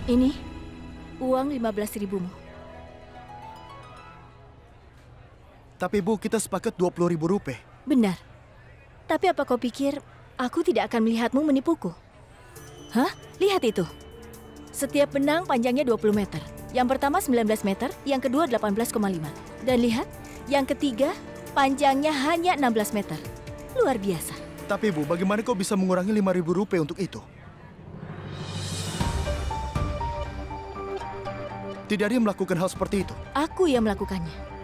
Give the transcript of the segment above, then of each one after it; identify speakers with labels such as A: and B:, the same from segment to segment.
A: Ini uang 15.000-mu.
B: Tapi Bu, kita sepakat 20.000 rupiah.
A: Benar. Tapi apa kau pikir aku tidak akan melihatmu menipuku? Hah? Lihat itu. Setiap benang panjangnya 20 meter. Yang pertama 19 meter, yang kedua 18,5. Dan lihat, yang ketiga panjangnya hanya 16 meter. Luar biasa.
B: Tapi Bu, bagaimana kau bisa mengurangi 5.000 rupiah untuk itu? Tidak ada yang melakukan hal seperti itu.
A: Aku yang melakukannya.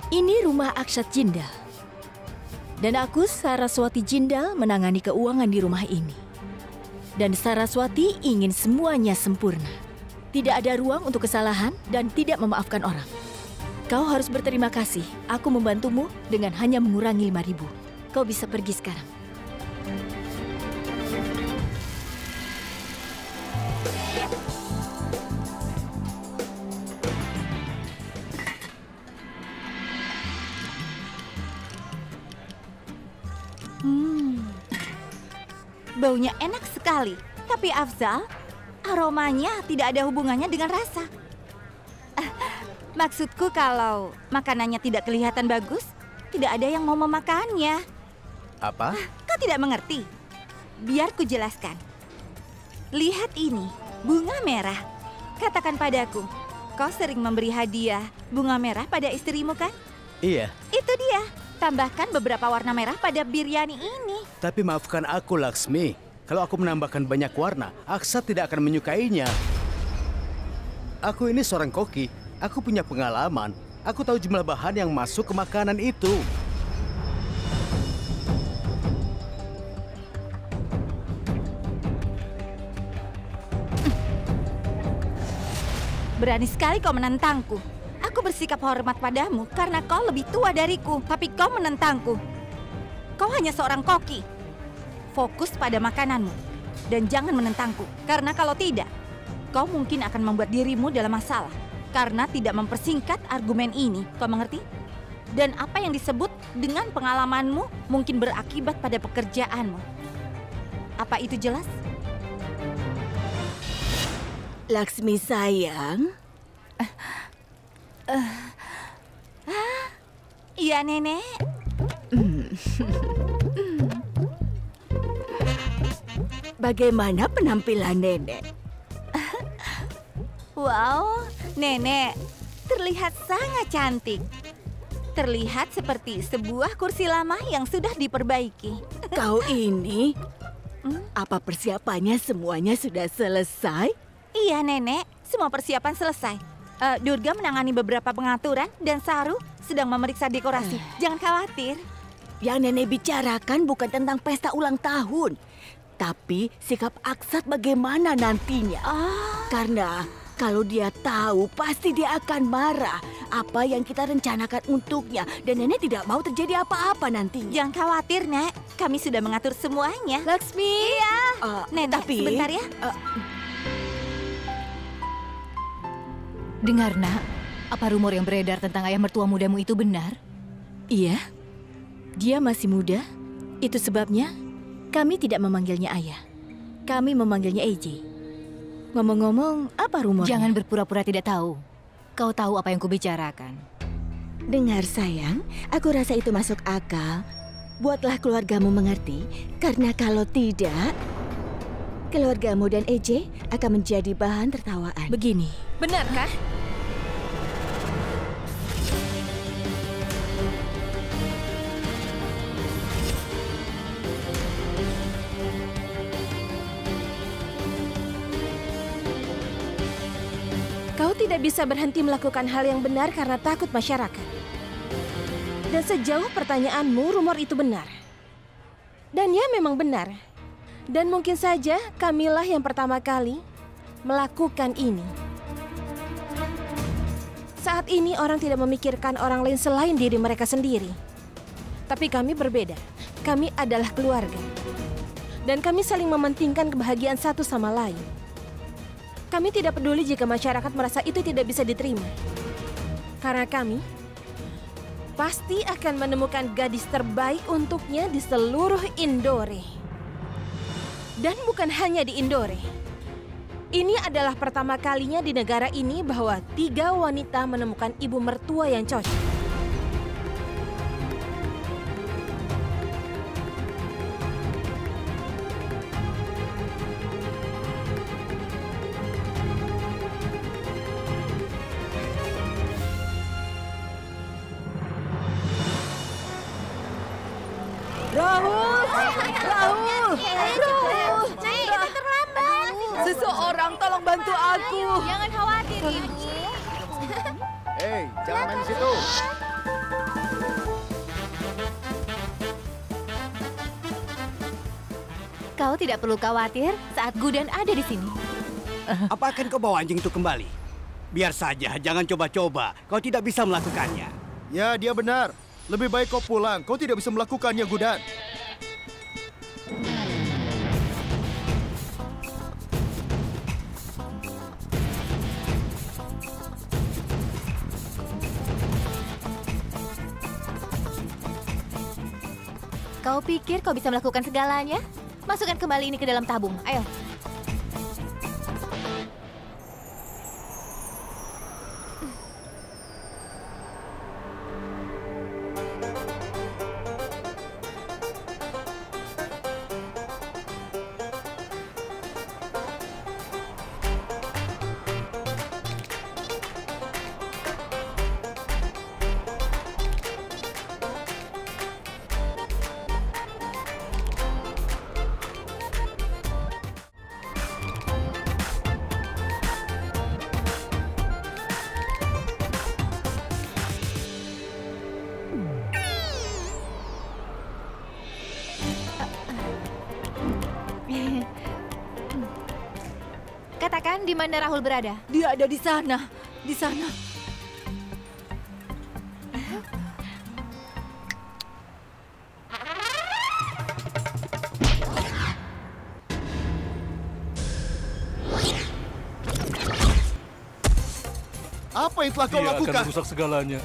A: Ini rumah Akshat Jindal. Dan aku, Saraswati Jindal, menangani keuangan di rumah ini. Dan Saraswati ingin semuanya sempurna. Tidak ada ruang untuk kesalahan dan tidak memaafkan orang. Kau harus berterima kasih. Aku membantumu dengan hanya mengurangi 5.000. Kau bisa pergi sekarang.
C: Baunya enak sekali, tapi Afzal, aromanya tidak ada hubungannya dengan rasa. Maksudku kalau makanannya tidak kelihatan bagus, tidak ada yang mau memakannya.
B: Apa?
C: Kau tidak mengerti? Biar ku jelaskan. Lihat ini, bunga merah. Katakan padaku, kau sering memberi hadiah bunga merah pada istrimu kan?
D: Iya.
C: Itu dia. Tambahkan beberapa warna merah pada biryani ini.
D: Tapi maafkan aku, Laksmi. Kalau aku menambahkan banyak warna, Aksat tidak akan menyukainya. Aku ini seorang koki. Aku punya pengalaman. Aku tahu jumlah bahan yang masuk ke makanan itu.
C: Berani sekali kau menentangku. Aku bersikap hormat padamu karena kau lebih tua dariku, tapi kau menentangku. Kau hanya seorang koki. Fokus pada makananmu dan jangan menentangku. Karena kalau tidak, kau mungkin akan membuat dirimu dalam masalah karena tidak mempersingkat argumen ini. Kau mengerti? Dan apa yang disebut dengan pengalamanmu mungkin berakibat pada pekerjaanmu. Apa itu jelas?
A: Laksmi sayang.
C: Iya, Nenek.
A: Bagaimana penampilan Nenek?
C: Wow, Nenek terlihat sangat cantik. Terlihat seperti sebuah kursi lama yang sudah diperbaiki.
A: Kau ini, apa persiapannya semuanya sudah selesai?
C: Iya, Nenek. Semua persiapan selesai. Durga menangani beberapa pengaturan dan Saru sedang memeriksa dekorasi. Jangan khawatir.
A: Yang Nenek bicarakan bukan tentang pesta ulang tahun, tapi sikap Aksat bagaimana nantinya. Karena kalau dia tahu, pasti dia akan marah. Apa yang kita rencanakan untuknya, dan Nenek tidak mau terjadi apa-apa nantinya.
C: Jangan khawatir, Nek. Kami sudah mengatur semuanya.
A: Laksmi.
C: Iya. Nenek,
A: tapi
C: sebentar ya.
E: Dengar, Nak. Apa rumor yang beredar tentang ayah mertua mudamu itu benar?
A: Iya. Dia masih muda. Itu sebabnya kami tidak memanggilnya ayah. Kami memanggilnya AJ. Ngomong-ngomong, apa rumornya?
E: Jangan berpura-pura tidak tahu. Kau tahu apa yang kubicarakan.
A: Dengar sayang, aku rasa itu masuk akal. Buatlah keluargamu mengerti, karena kalau tidak, keluargamu dan AJ akan menjadi bahan tertawaan. Begini.
C: Benarkah?
F: Kau tidak bisa berhenti melakukan hal yang benar karena takut masyarakat. Dan sejauh pertanyaanmu, rumor itu benar. Dan ya memang benar. Dan mungkin saja kamilah yang pertama kali melakukan ini. Saat ini orang tidak memikirkan orang lain selain diri mereka sendiri. Tapi kami berbeda. Kami adalah keluarga. Dan kami saling mementingkan kebahagiaan satu sama lain. Kami tidak peduli jika masyarakat merasa itu tidak bisa diterima. Karena kami pasti akan menemukan gadis terbaik untuknya di seluruh Indore. Dan bukan hanya di Indore. Ini adalah pertama kalinya di negara ini bahwa 3 wanita menemukan ibu mertua yang cocok.
A: Rahul!
C: Terlambat.
A: Seseorang tolong bantu aku.
C: Jangan khawatir, Ibu.
B: Hei, jangan main di situ.
E: Kau tidak perlu khawatir saat Gudan ada di sini.
G: Apa akan kau bawa anjing itu kembali? Biar saja, jangan coba-coba. Kau tidak bisa melakukannya.
B: Ya, dia benar. Lebih baik kau pulang. Kau tidak bisa melakukannya, Gudan.
E: Kau pikir kau bisa melakukan segalanya? Masukkan kembali ini ke dalam tabung. Ayo. Katakan di mana Rahul berada.
A: Dia ada di sana. Di sana.
B: Apa yang telah kau
H: Dia
B: lakukan?
H: akan merusak segalanya.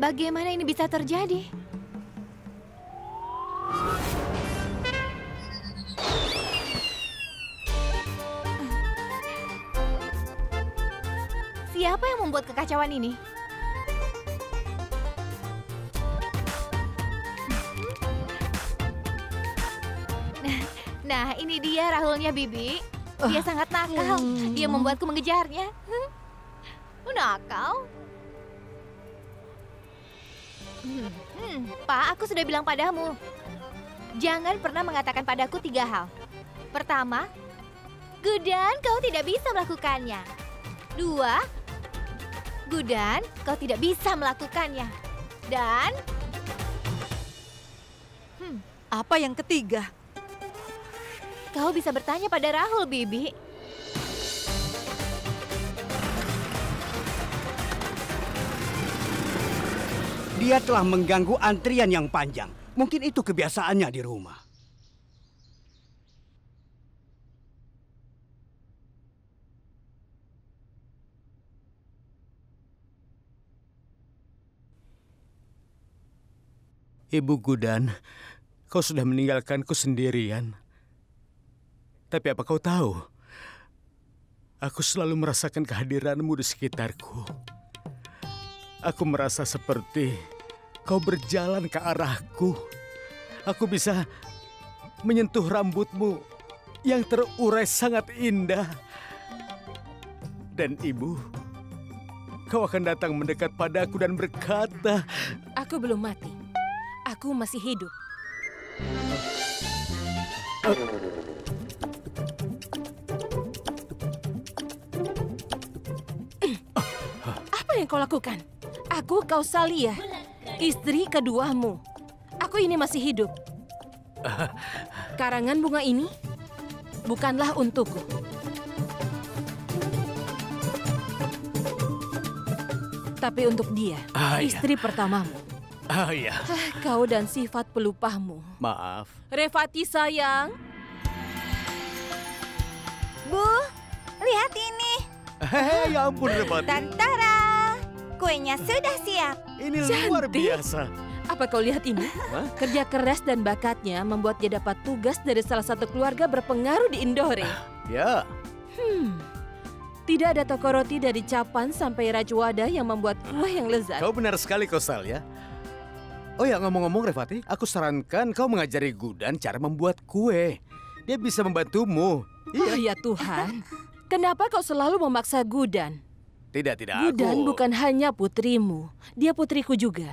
E: Bagaimana ini bisa terjadi? Siapa yang membuat kekacauan ini? Nah, ini dia Rahulnya, Bibi. Dia sangat nakal. Dia membuatku mengejarnya. Nakal? Pak, aku sudah bilang padamu. Jangan pernah mengatakan padaku 3 hal. Pertama, Gudan, kau tidak bisa melakukannya. 2, Gudan, kau tidak bisa melakukannya. Dan...
A: Apa yang ketiga?
E: Kau bisa bertanya pada Rahul, Bibi.
G: Dia telah mengganggu antrian yang panjang. Mungkin itu kebiasaannya di rumah.
D: Ibu Gudan, kau sudah meninggalkanku sendirian. Tapi apa kau tahu? Aku selalu merasakan kehadiranmu di sekitarku. Aku merasa seperti kau berjalan ke arahku. Aku bisa menyentuh rambutmu yang terurai sangat indah. Dan Ibu, kau akan datang mendekat padaku dan berkata,
F: Aku belum mati. Aku masih hidup. Apa yang kau lakukan? Aku Kausalia, istri keduamu. Aku ini masih hidup. Karangan bunga ini bukanlah untukku. Tapi untuk dia, istri pertamamu.
D: Iya.
F: Kau dan sifat pelupahmu.
D: Maaf.
F: Revati sayang.
C: Bu, lihat ini.
D: Hei, ya ampun Revati.
C: Tantara, kuenya sudah siap.
D: Ini luar
F: Cantik.
D: biasa.
F: Apa kau lihat ini? Kerja keras dan bakatnya membuat dia dapat tugas dari salah satu keluarga berpengaruh di Indore.
D: Ya.
F: Tidak ada toko roti dari Capan sampai Rajwada yang membuat kue yang lezat.
D: Kau benar sekali, Kausalya. Oh ya, ngomong-ngomong Revati, aku sarankan kau mengajari Gudan cara membuat kue. Dia bisa membantumu.
F: Oh ya Tuhan, kenapa kau selalu memaksa Gudan?
D: Tidak,
F: Gudan
D: aku...
F: bukan hanya putrimu, dia putriku juga.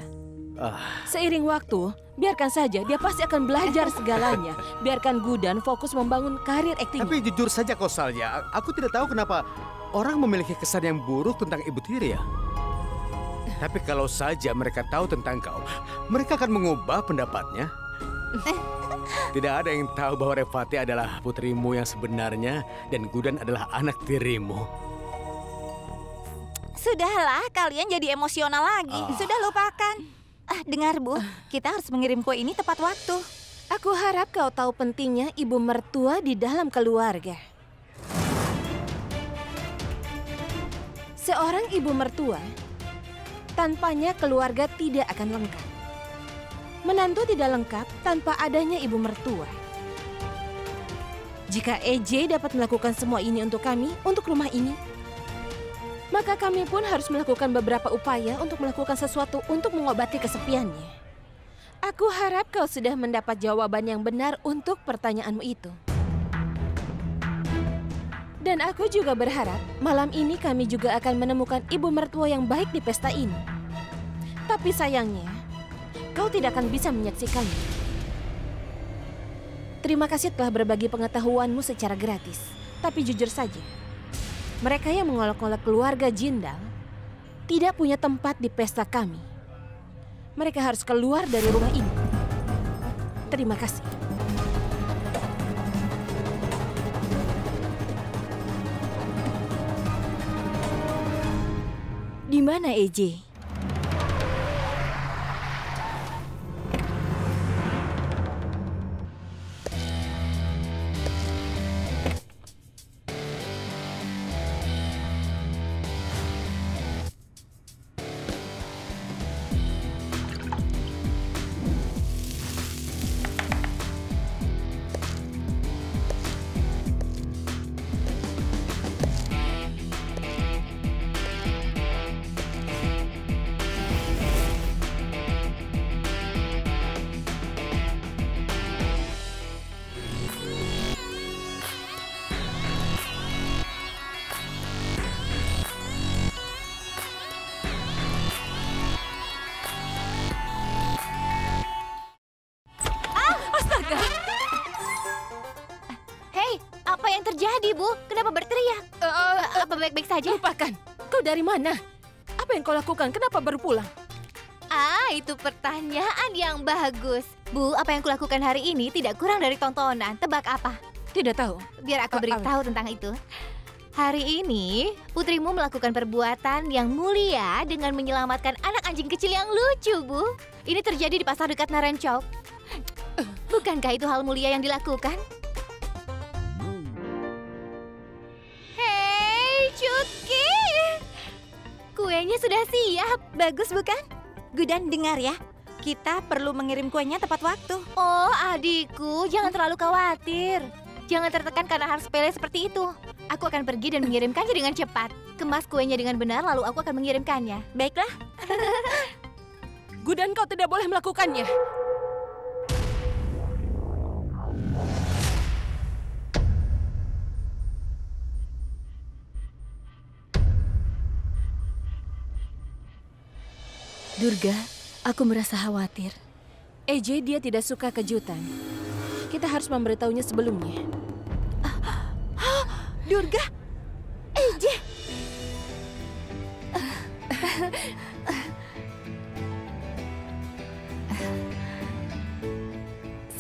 F: Seiring waktu, biarkan saja, dia pasti akan belajar segalanya. Biarkan Gudan fokus membangun karir aktingnya.
D: Tapi jujur saja Kausalya, aku tidak tahu kenapa orang memiliki kesan yang buruk tentang Ibu Tiri ya. Tapi kalau saja mereka tahu tentang kau, mereka akan mengubah pendapatnya. Tidak ada yang tahu bahwa Revati adalah putrimu yang sebenarnya dan Gudan adalah anak tirimu.
C: Sudahlah, kalian jadi emosional lagi. Sudah lupakan. Dengar Bu, kita harus mengirim kue ini tepat waktu.
F: Aku harap kau tahu pentingnya ibu mertua di dalam keluarga. Seorang ibu mertua, tanpanya keluarga tidak akan lengkap. Menantu tidak lengkap tanpa adanya ibu mertua. Jika EJ dapat melakukan semua ini untuk kami, untuk rumah ini, maka kami pun harus melakukan beberapa upaya untuk melakukan sesuatu untuk mengobati kesepiannya. Aku harap kau sudah mendapat jawaban yang benar untuk pertanyaanmu itu. Dan aku juga berharap malam ini kami juga akan menemukan ibu mertua yang baik di pesta ini. Tapi sayangnya, kau tidak akan bisa menyaksikannya. Terima kasih telah berbagi pengetahuanmu secara gratis. Tapi jujur saja, mereka yang mengolok-olok keluarga Jindal tidak punya tempat di pesta kami. Mereka harus keluar dari rumah ini. Terima kasih.
A: Di mana EJ?
E: terjadi, Bu? Kenapa berteriak? Apa baik-baik saja?
F: Lupakan. Kau dari mana? Apa yang kau lakukan? Kenapa baru pulang?
E: Itu pertanyaan yang bagus. Bu, apa yang kulakukan hari ini tidak kurang dari tontonan. Tebak apa?
F: Tidak tahu.
E: Biar aku beritahu tentang itu. Hari ini, putrimu melakukan perbuatan yang mulia dengan menyelamatkan anak anjing kecil yang lucu, Bu. Ini terjadi di pasar dekat Narencok. Bukankah itu hal mulia yang dilakukan? Hei, Cuki! Kuenya sudah siap.
C: Bagus bukan? Gudan, dengar ya. Kita perlu mengirim kuenya tepat waktu.
E: Oh, adikku, jangan terlalu khawatir. Jangan tertekan karena hal sepele seperti itu. Aku akan pergi dan mengirimkannya dengan cepat. Kemas kuenya dengan benar, lalu aku akan mengirimkannya.
C: Baiklah.
F: Gu dan kau tidak boleh melakukannya.
A: Durga, aku merasa khawatir.
F: AJ dia tidak suka kejutan. Kita harus memberitahunya sebelumnya.
C: Durga, AJ.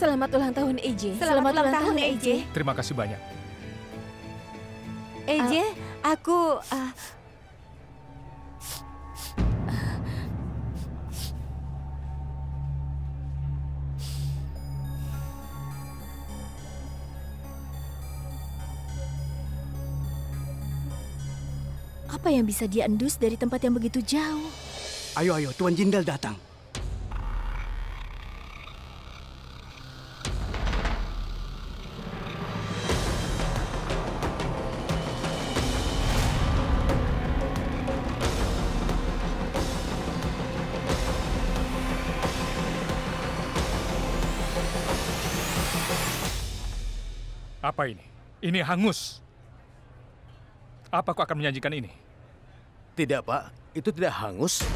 F: Selamat ulang tahun AJ.
C: Selamat ulang tahun, AJ.
H: Terima kasih banyak.
C: AJ, aku...
A: Apa yang bisa dia endus dari tempat yang begitu jauh?
G: Ayo, Tuan Jindal datang.
H: Apa ini? Ini hangus. Apa kau akan menyajikan ini?
D: Tidak, Pak. Itu tidak hangus.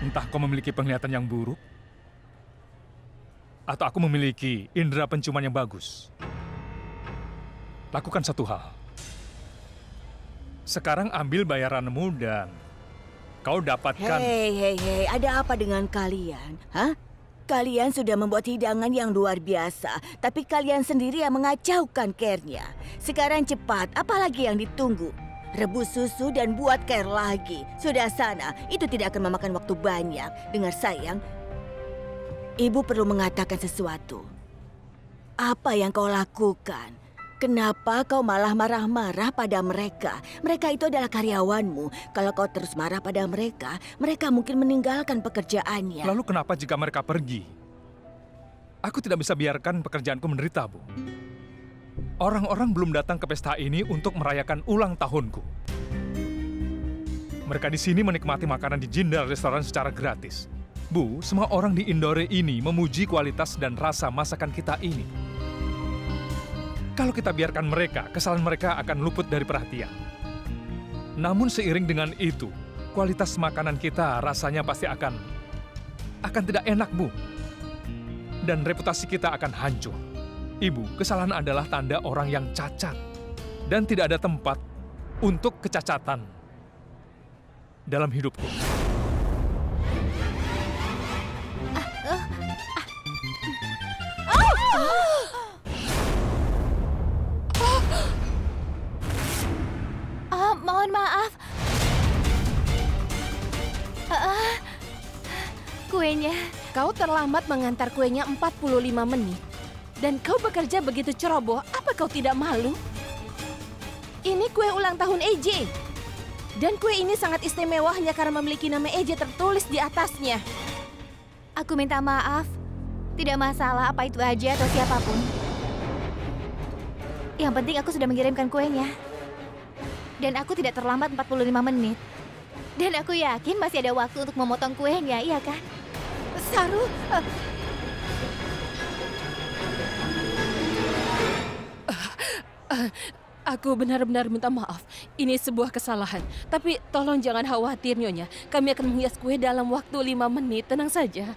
H: Entah kau memiliki penglihatan yang buruk, atau aku memiliki indera penciuman yang bagus. Lakukan satu hal. Sekarang ambil bayaranmu dan kau dapatkan...
I: Hei, ada apa dengan kalian? Hah? Kalian sudah membuat hidangan yang luar biasa, tapi kalian sendiri yang mengacaukan care-nya. Sekarang cepat, apalagi yang ditunggu? Rebus susu dan buat care lagi. Sudah sana, itu tidak akan memakan waktu banyak. Dengar sayang, Ibu perlu mengatakan sesuatu. Apa yang kau lakukan? Kenapa kau malah marah-marah pada mereka? Mereka itu adalah karyawanmu. Kalau kau terus marah pada mereka, mereka mungkin meninggalkan pekerjaannya.
H: Lalu kenapa jika mereka pergi? Aku tidak bisa biarkan pekerjaanku menderita, Bu. Orang-orang belum datang ke pesta ini untuk merayakan ulang tahunku. Mereka di sini menikmati makanan di Jindal restoran secara gratis. Bu, semua orang di Indore ini memuji kualitas dan rasa masakan kita ini. Kalau kita biarkan mereka, kesalahan mereka akan luput dari perhatian. Namun seiring dengan itu, kualitas makanan kita rasanya pasti akan tidak enak, Bu. Dan reputasi kita akan hancur. Ibu, kesalahan adalah tanda orang yang cacat. Dan tidak ada tempat untuk kecacatan dalam hidupku.
E: Mohon maaf. Kuenya.
F: Kau terlambat mengantar kuenya 45 menit. Dan kau bekerja begitu ceroboh, apa kau tidak malu? Ini kue ulang tahun AJ. Dan kue ini sangat istimewa hanya karena memiliki nama AJ tertulis di atasnya.
E: Aku minta maaf. Tidak masalah apa itu aja atau siapapun. Yang penting aku sudah mengirimkan kuenya. Dan aku tidak terlambat 45 menit. Dan aku yakin masih ada waktu untuk memotong kuenya, iya kan?
C: Saru,
F: Aku benar-benar minta maaf. Ini sebuah kesalahan. Tapi tolong jangan khawatir, Nyonya. Kami akan menghias kue dalam waktu 5 menit. Tenang saja.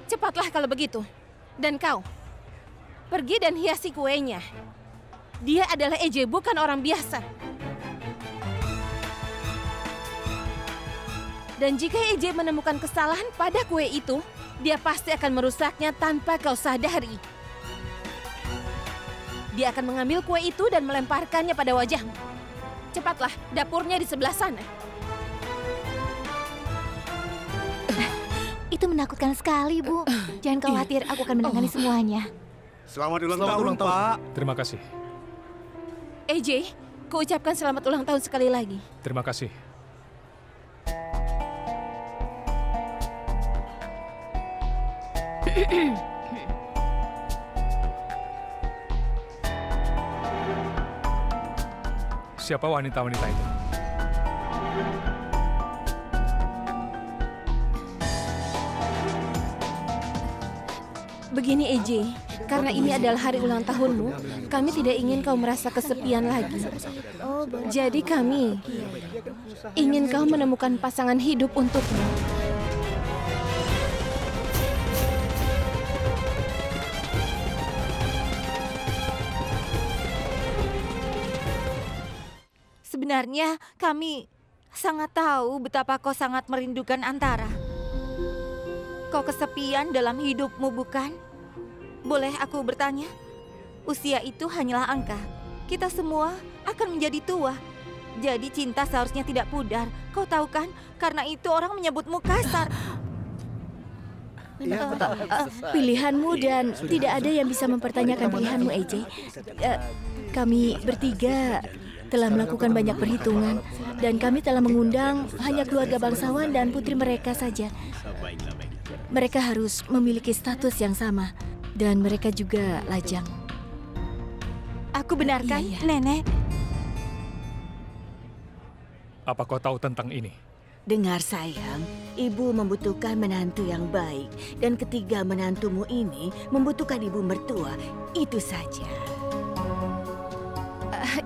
F: Cepatlah kalau begitu. Dan kau, pergi dan hiasi kuenya. Dia adalah AJ, bukan orang biasa. Dan jika AJ menemukan kesalahan pada kue itu, dia pasti akan merusaknya tanpa kau sadari. Dia akan mengambil kue itu dan melemparkannya pada wajahmu. Cepatlah, dapurnya di sebelah sana.
E: Itu Itu menakutkan sekali, Bu. Jangan khawatir, aku akan menangani semuanya.
G: Selamat ulang tahun, Pak.
H: Terima kasih.
F: AJ, kuucapkan selamat ulang tahun sekali lagi.
H: Terima kasih. Siapa wanita-wanita itu?
F: Begini AJ, karena ini adalah hari ulang tahunmu, kami tidak ingin kau merasa kesepian lagi. Jadi kami ingin kau menemukan pasangan hidup untukmu.
C: Sebenarnya kami sangat tahu betapa kau sangat merindukan Antara. Kau kesepian dalam hidupmu, bukan? Boleh aku bertanya? Usia itu hanyalah angka. Kita semua akan menjadi tua. Jadi cinta seharusnya tidak pudar. Kau tahu kan? Karena itu orang menyebutmu kasar.
A: Pilihanmu dan tidak ada yang bisa mempertanyakan pilihanmu, AJ. Kami bertiga telah melakukan banyak perhitungan dan kami telah mengundang hanya keluarga bangsawan dan putri mereka saja. Mereka harus memiliki status yang sama dan mereka juga lajang.
C: Aku benarkan,
A: Iya.
C: Nenek?
H: Apa kau tahu tentang ini?
I: Dengar sayang, ibu membutuhkan menantu yang baik. Dan ketiga menantumu ini membutuhkan ibu mertua. Itu saja.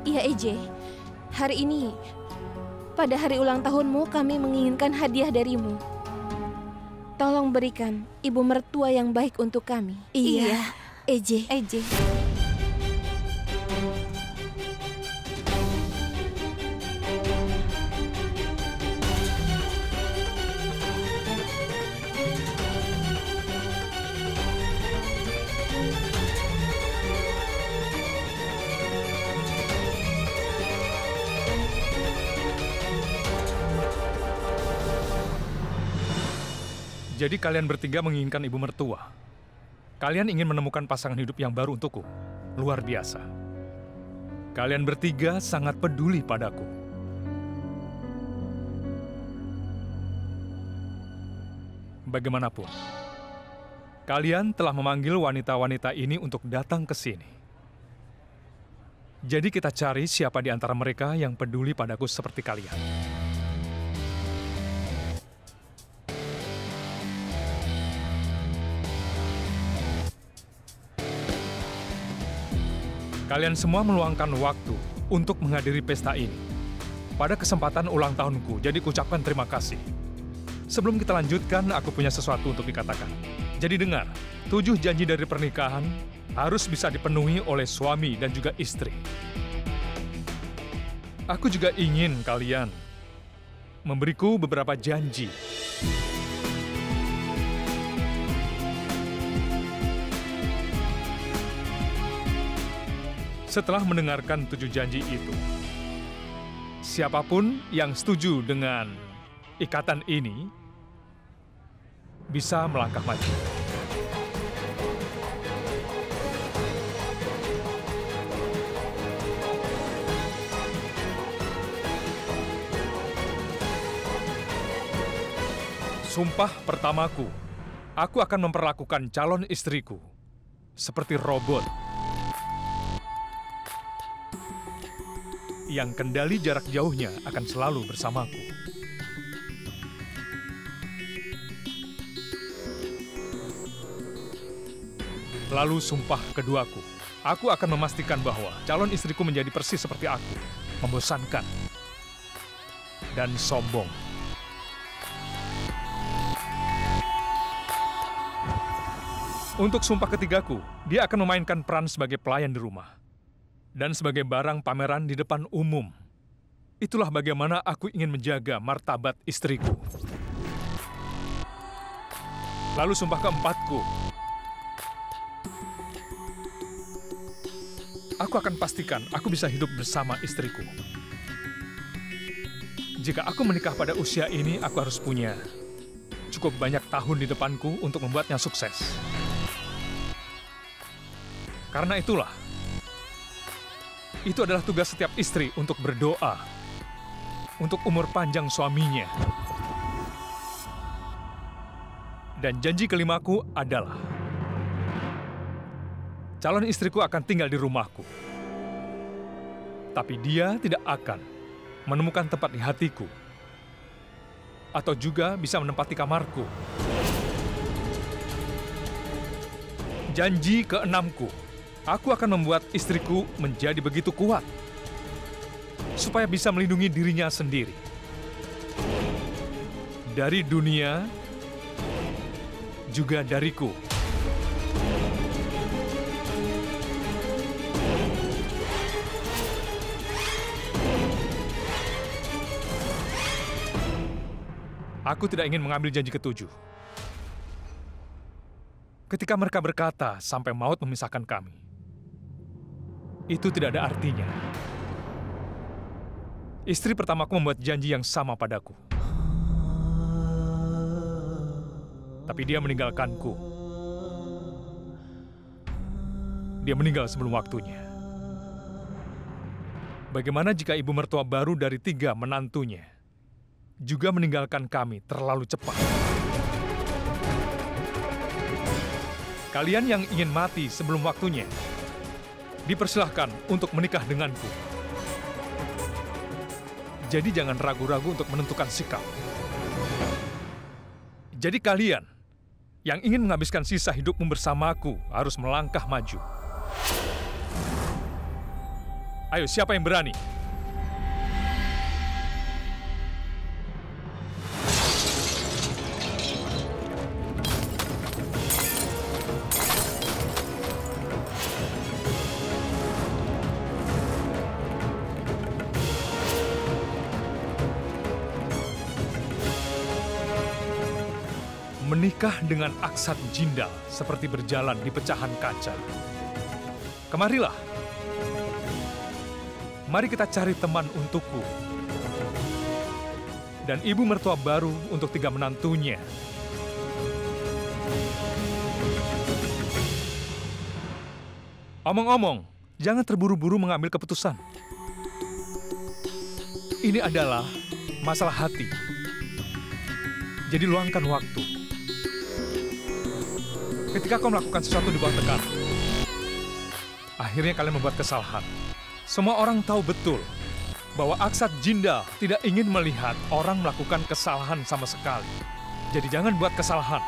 F: Iya AJ, hari ini, pada hari ulang tahunmu kami menginginkan hadiah darimu. Tolong berikan ibu mertua yang baik untuk kami.
A: Iya, AJ.
H: Jadi kalian bertiga menginginkan ibu mertua. Kalian ingin menemukan pasangan hidup yang baru untukku. Luar biasa. Kalian bertiga sangat peduli padaku. Bagaimanapun, kalian telah memanggil wanita-wanita ini untuk datang ke sini. Jadi kita cari siapa di antara mereka yang peduli padaku seperti kalian. Kalian semua meluangkan waktu untuk menghadiri pesta ini. Pada kesempatan ulang tahunku, jadi kucapkan terima kasih. Sebelum kita lanjutkan, aku punya sesuatu untuk dikatakan. Jadi dengar, 7 janji dari pernikahan harus bisa dipenuhi oleh suami dan juga istri. Aku juga ingin kalian memberiku beberapa janji. Setelah mendengarkan 7 janji itu, siapapun yang setuju dengan ikatan ini bisa melangkah maju. Sumpah pertamaku, aku akan memperlakukan calon istriku seperti robot yang kendali jarak jauhnya akan selalu bersamaku. Lalu sumpah keduaku, aku akan memastikan bahwa calon istriku menjadi persis seperti aku, membosankan dan sombong. Untuk sumpah ketigaku, dia akan memainkan peran sebagai pelayan di rumah dan sebagai barang pameran di depan umum. Itulah bagaimana aku ingin menjaga martabat istriku. Lalu sumpah keempatku, aku akan pastikan aku bisa hidup bersama istriku. Jika aku menikah pada usia ini, aku harus punya cukup banyak tahun di depanku untuk membuatnya sukses. Karena itulah, itu adalah tugas setiap istri untuk berdoa untuk umur panjang suaminya. Dan janji kelimaku adalah calon istriku akan tinggal di rumahku. Tapi dia tidak akan menemukan tempat di hatiku atau juga bisa menempati kamarku. Janji keenamku, aku akan membuat istriku menjadi begitu kuat supaya bisa melindungi dirinya sendiri dari dunia, juga dariku. Aku tidak ingin mengambil janji ketujuh. Ketika mereka berkata sampai maut memisahkan kami, itu tidak ada artinya. Istri pertamaku membuat janji yang sama padaku. Tapi dia meninggalkanku. Dia meninggal sebelum waktunya. Bagaimana jika ibu mertua baru dari 3 menantunya juga meninggalkan kami terlalu cepat? Kalian yang ingin mati sebelum waktunya, dipersilahkan untuk menikah denganku. Jadi jangan ragu-ragu untuk menentukan sikap. Jadi kalian yang ingin menghabiskan sisa hidupmu bersamaku harus melangkah maju. Ayo, siapa yang berani? Menikah dengan Aksat Jindal seperti berjalan di pecahan kaca. Kemarilah. Mari kita cari teman untukku. Dan ibu mertua baru untuk 3 menantunya. Omong-omong, jangan terburu-buru mengambil keputusan. Ini adalah masalah hati. Jadi luangkan waktu. Ketika kau melakukan sesuatu di bawah tekanan, akhirnya kalian membuat kesalahan. Semua orang tahu betul bahwa Aksat Jindal tidak ingin melihat orang melakukan kesalahan sama sekali. Jadi jangan buat kesalahan.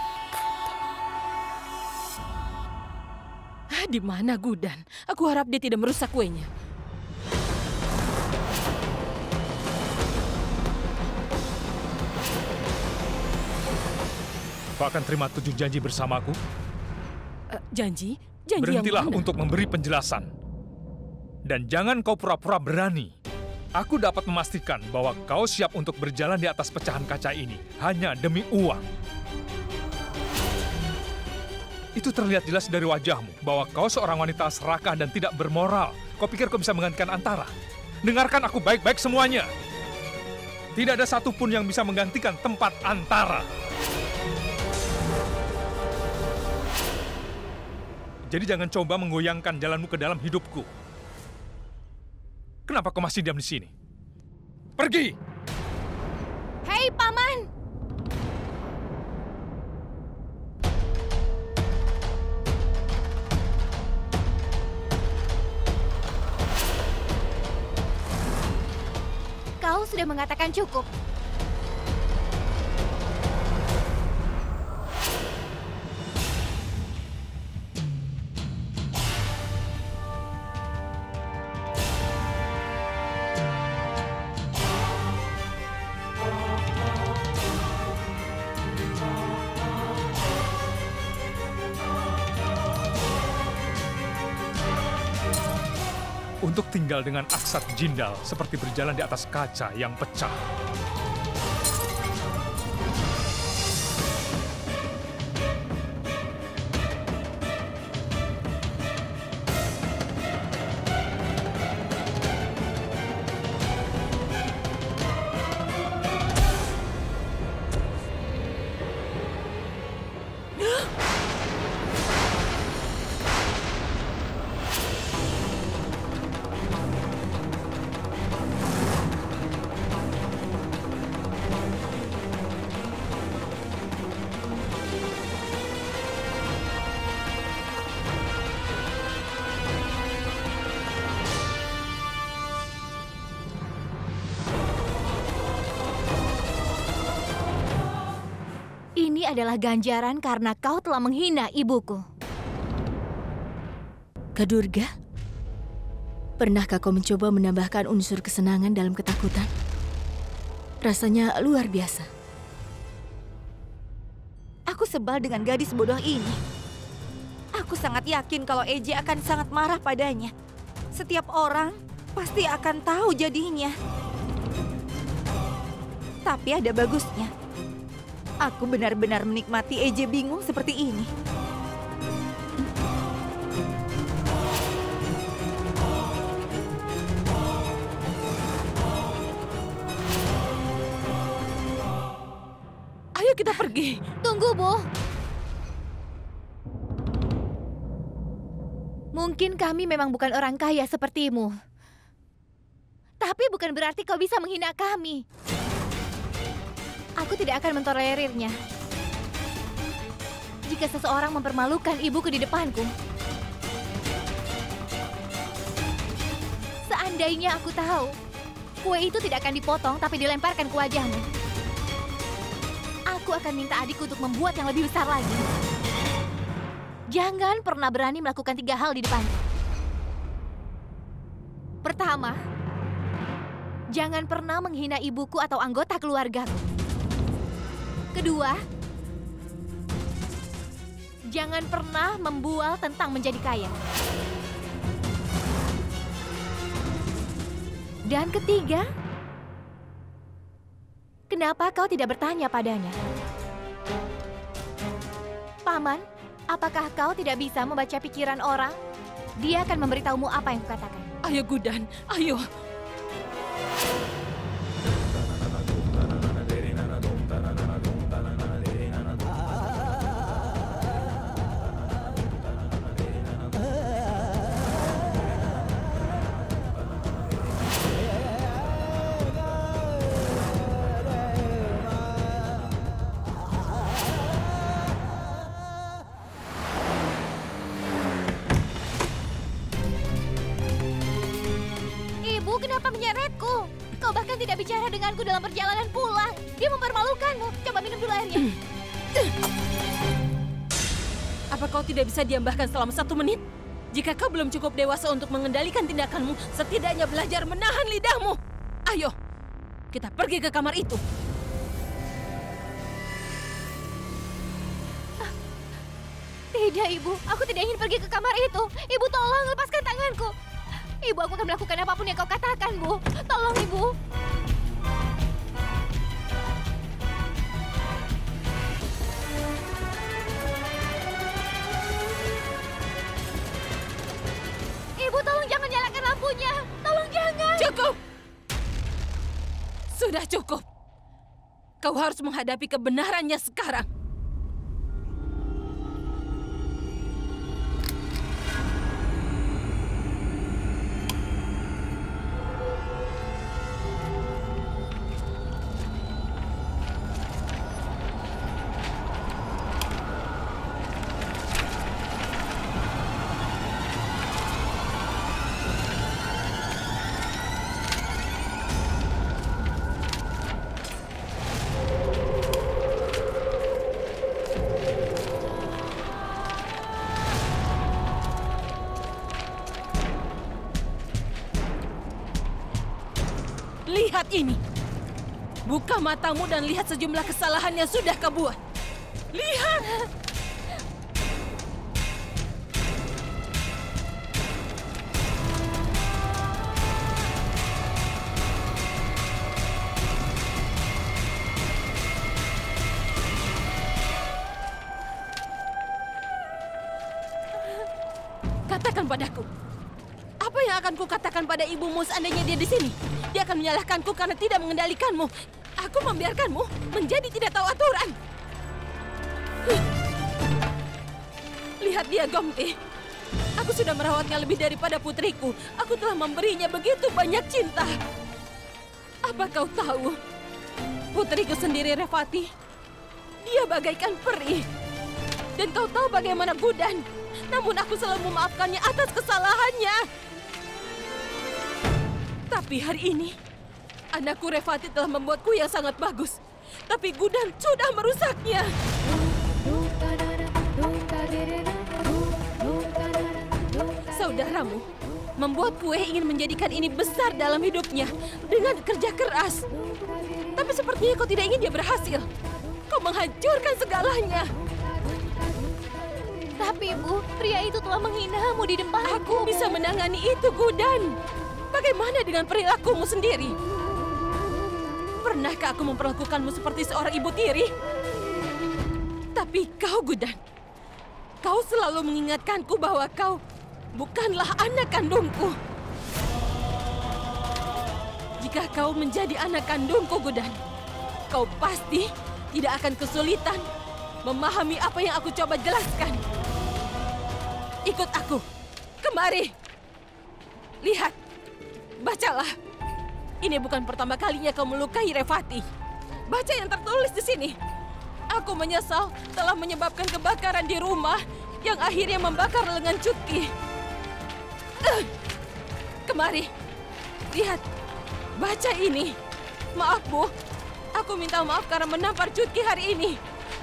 F: Di mana Gudan? Aku harap dia tidak merusak kuenya.
H: Kau akan terima 7 janji bersamaku?
F: Janji? Janji
H: Berhentilah
F: yang mana?
H: untuk memberi penjelasan. Dan jangan kau pura-pura berani. Aku dapat memastikan bahwa kau siap untuk berjalan di atas pecahan kaca ini hanya demi uang. Itu terlihat jelas dari wajahmu bahwa kau seorang wanita serakah dan tidak bermoral. Kau pikir kau bisa menggantikan Antara? Dengarkan aku baik-baik semuanya. Tidak ada satupun yang bisa menggantikan tempat Antara. Jadi jangan coba menggoyangkan jalanmu ke dalam hidupku. Kenapa kau masih diam di sini? Pergi!
E: Hei, Paman! Kau sudah mengatakan cukup.
H: Untuk tinggal dengan Aksat Jindal seperti berjalan di atas kaca yang pecah.
E: Ini adalah ganjaran karena kau telah menghina ibuku.
A: Kadurga, pernahkah kau mencoba menambahkan unsur kesenangan dalam ketakutan? Rasanya luar biasa.
C: Aku sebal dengan gadis bodoh ini. Aku sangat yakin kalau Eje akan sangat marah padanya. Setiap orang pasti akan tahu jadinya. Tapi ada bagusnya. Aku benar-benar menikmati Eje bingung seperti ini.
F: Ayo kita pergi.
E: Tunggu, Bu. Mungkin kami memang bukan orang kaya sepertimu. Tapi bukan berarti kau bisa menghina kami. Aku tidak akan mentolerirnya. Jika seseorang mempermalukan ibuku di depanku. Seandainya aku tahu, kue itu tidak akan dipotong tapi dilemparkan ke wajahmu. Aku akan minta adikku untuk membuat yang lebih besar lagi. Jangan pernah berani melakukan 3 hal di depanku. Pertama, jangan pernah menghina ibuku atau anggota keluargaku. Kedua, jangan pernah membual tentang menjadi kaya. Dan ketiga, kenapa kau tidak bertanya padanya? Paman, apakah kau tidak bisa membaca pikiran orang? Dia akan memberitahumu apa yang kukatakan.
F: Ayo Gudan, ayo.
E: Kenapa menyeretku? Kau bahkan tidak bicara denganku dalam perjalanan pulang. Dia mempermalukanmu. Coba minum dulu airnya.
F: Apa kau tidak bisa diam bahkan selama 1 menit? Jika kau belum cukup dewasa untuk mengendalikan tindakanmu, setidaknya belajar menahan lidahmu. Ayo, kita pergi ke kamar itu.
E: Tidak, Ibu. Aku tidak ingin pergi ke kamar itu. Ibu, tolong lepaskan tanganku. Ibu, aku akan melakukan apapun yang kau katakan, Bu. Tolong, Ibu. Ibu, tolong jangan nyalakan lampunya. Tolong jangan.
F: Cukup. Sudah cukup. Kau harus menghadapi kebenarannya sekarang. Lihat ini. Buka matamu dan lihat sejumlah kesalahan yang sudah kau buat. Lihat! Katakan padaku. Apa yang akan kukatakan pada ibumu seandainya dia di sini? Dia akan menyalahkanku karena tidak mengendalikanmu. Aku membiarkanmu menjadi tidak tahu aturan. Lihat dia, Gomti. Aku sudah merawatnya lebih daripada putriku. Aku telah memberinya begitu banyak cinta. Apa kau tahu? Putriku sendiri, Revati. Dia bagaikan peri. Dan kau tahu bagaimana Gudan. Namun aku selalu memaafkannya atas kesalahannya. Tapi hari ini, anakku Revati telah membuatku yang sangat bagus. Tapi Gudan sudah merusaknya. saudaramu membuat kue ingin menjadikan ini besar dalam hidupnya dengan kerja keras. Tapi sepertinya kau tidak ingin dia berhasil. Kau menghancurkan segalanya.
E: Tapi Bu, pria itu telah menghinamu di depanku.
F: Aku bisa menangani itu, Gudan. Bagaimana dengan perilakumu sendiri? Pernahkah aku memperlakukanmu seperti seorang ibu tiri? Tapi kau, Gudan, kau selalu mengingatkanku bahwa kau bukanlah anak kandungku. Jika kau menjadi anak kandungku, Gudan, kau pasti tidak akan kesulitan memahami apa yang aku coba jelaskan. Ikut aku. Kemari. Lihat. Bacalah. Ini bukan pertama kalinya kau melukai Revati. Baca yang tertulis di sini. Aku menyesal telah menyebabkan kebakaran di rumah yang akhirnya membakar lengan Cutki. Kemari. Lihat. Baca ini. Maaf, Bu. Aku minta maaf karena menampar Cutki hari ini.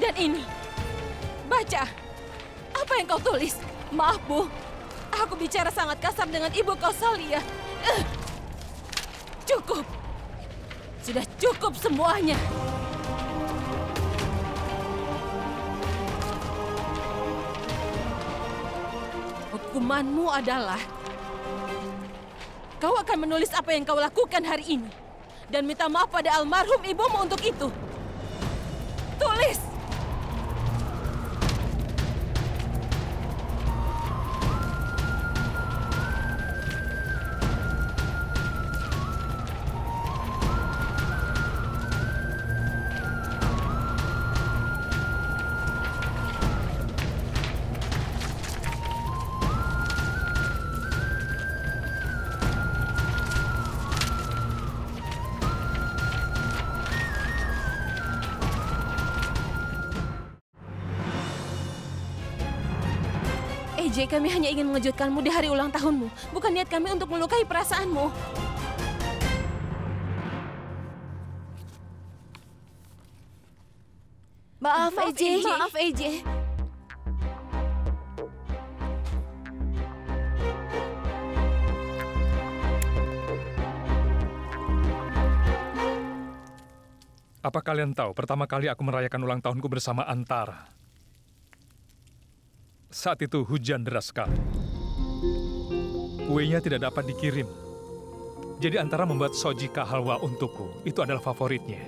F: Dan ini. Baca. Apa yang kau tulis? Maaf, Bu. Aku bicara sangat kasar dengan Ibu Kausalya. Cukup. Sudah cukup semuanya. Hukumanmu adalah kau akan menulis apa yang kau lakukan hari ini dan minta maaf pada almarhum ibumu untuk itu. Tulis! AJ, kami hanya ingin mengejutkanmu di hari ulang tahunmu. Bukan niat kami untuk melukai perasaanmu.
A: Maaf, AJ.
F: Maaf, AJ.
H: Apa kalian tahu, pertama kali aku merayakan ulang tahunku bersama Antara. Saat itu hujan deras sekali. Kuenya tidak dapat dikirim. Jadi Antara membuat sojika halwa untukku. Itu adalah favoritnya.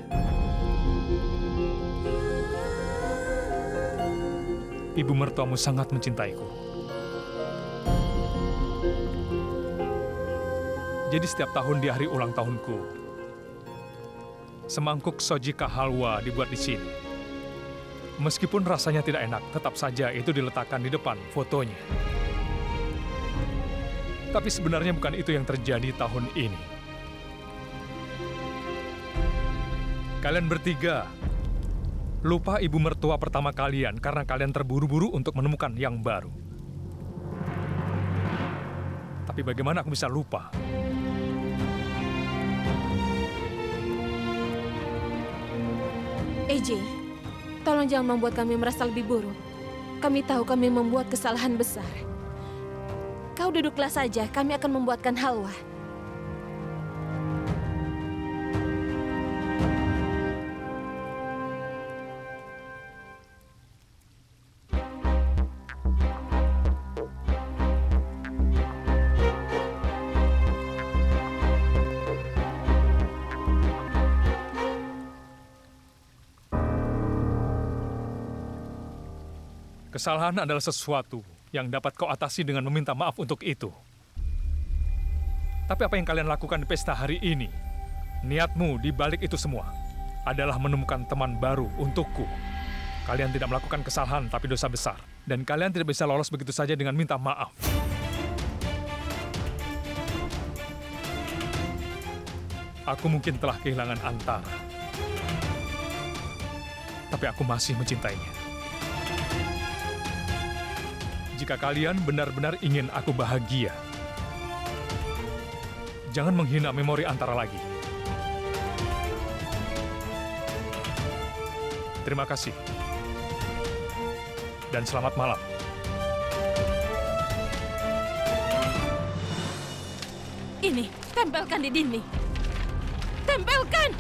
H: Ibu mertuamu sangat mencintaiku. Jadi setiap tahun di hari ulang tahunku, semangkuk sojika halwa dibuat di sini. Meskipun rasanya tidak enak, tetap saja itu diletakkan di depan fotonya. Tapi sebenarnya bukan itu yang terjadi tahun ini. Kalian bertiga lupa ibu mertua pertama kalian karena kalian terburu-buru untuk menemukan yang baru. Tapi bagaimana aku bisa lupa?
F: AJ, tolong jangan membuat kami merasa lebih buruk. Kami tahu kami membuat kesalahan besar. Kau duduklah saja, kami akan membuatkan halwa.
H: Kesalahan adalah sesuatu yang dapat kau atasi dengan meminta maaf untuk itu. Tapi apa yang kalian lakukan di pesta hari ini, niatmu di balik itu semua adalah menemukan teman baru untukku. Kalian tidak melakukan kesalahan tapi dosa besar. Dan kalian tidak bisa lolos begitu saja dengan minta maaf. Aku mungkin telah kehilangan Antara. Tapi aku masih mencintainya. Jika kalian benar-benar ingin aku bahagia, jangan menghina memori Antara lagi. Terima kasih. Dan selamat malam.
F: ini, tempelkan di dinding. Tempelkan!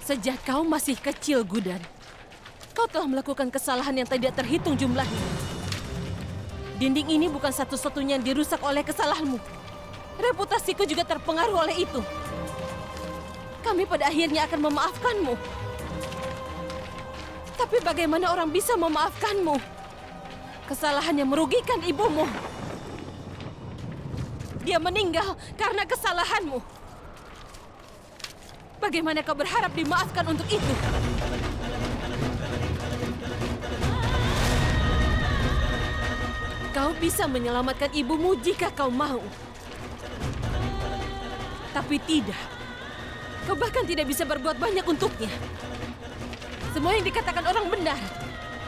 F: Sejak kau masih kecil, Gudan, kau telah melakukan kesalahan yang tidak terhitung jumlahnya. Dinding ini bukan satu-satunya yang dirusak oleh kesalahanmu. Reputasiku juga terpengaruh oleh itu. Kami pada akhirnya akan memaafkanmu. Tapi bagaimana orang bisa memaafkanmu? Kesalahan yang merugikan ibumu. Dia meninggal karena kesalahanmu. Bagaimana kau berharap dimaafkan untuk itu? Kau bisa menyelamatkan ibumu jika kau mau. Tapi tidak. Kau bahkan tidak bisa berbuat banyak untuknya. Semua yang dikatakan orang benar.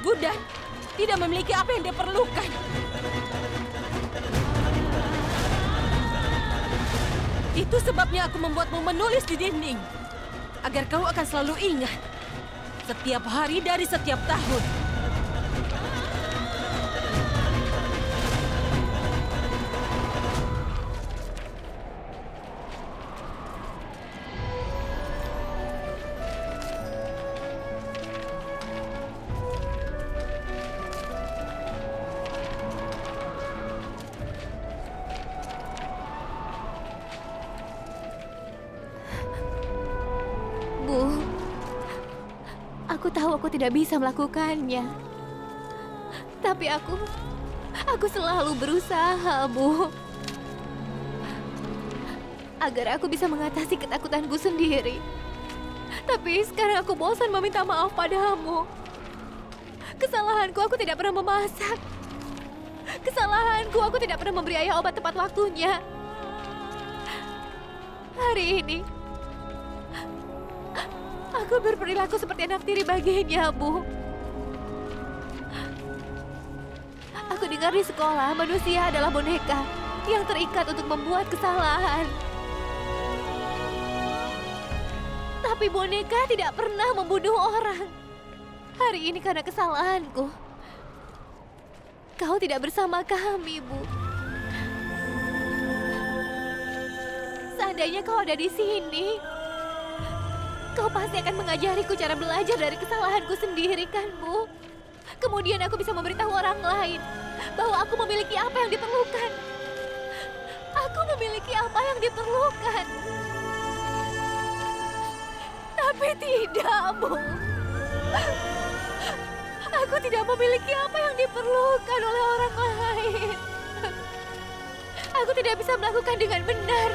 F: Gudan tidak memiliki apa yang dia perlukan. Itu sebabnya aku membuatmu menulis di dinding. Agar kau akan selalu ingat. Setiap hari dari setiap tahun.
E: Aku tahu aku tidak bisa melakukannya. Tapi aku selalu berusaha, Bu. Agar aku bisa mengatasi ketakutanku sendiri. Tapi sekarang aku bosan meminta maaf padamu. Kesalahanku, aku tidak pernah memasak. Kesalahanku, aku tidak pernah memberi ayah obat tepat waktunya. Hari ini, aku berperilaku seperti anak tiri baginya, Bu. Aku dengar di sekolah manusia adalah boneka yang terikat untuk membuat kesalahan. Tapi boneka tidak pernah membunuh orang. Hari ini karena kesalahanku, kau tidak bersama kami, Bu. Seandainya kau ada di sini, kau pasti akan mengajariku cara belajar dari kesalahanku sendiri, kan, Bu? Kemudian aku bisa memberitahu orang lain bahwa aku memiliki apa yang diperlukan. Aku memiliki apa yang diperlukan. Tapi tidak, Bu. Aku tidak memiliki apa yang diperlukan oleh orang lain. Aku tidak bisa melakukan dengan benar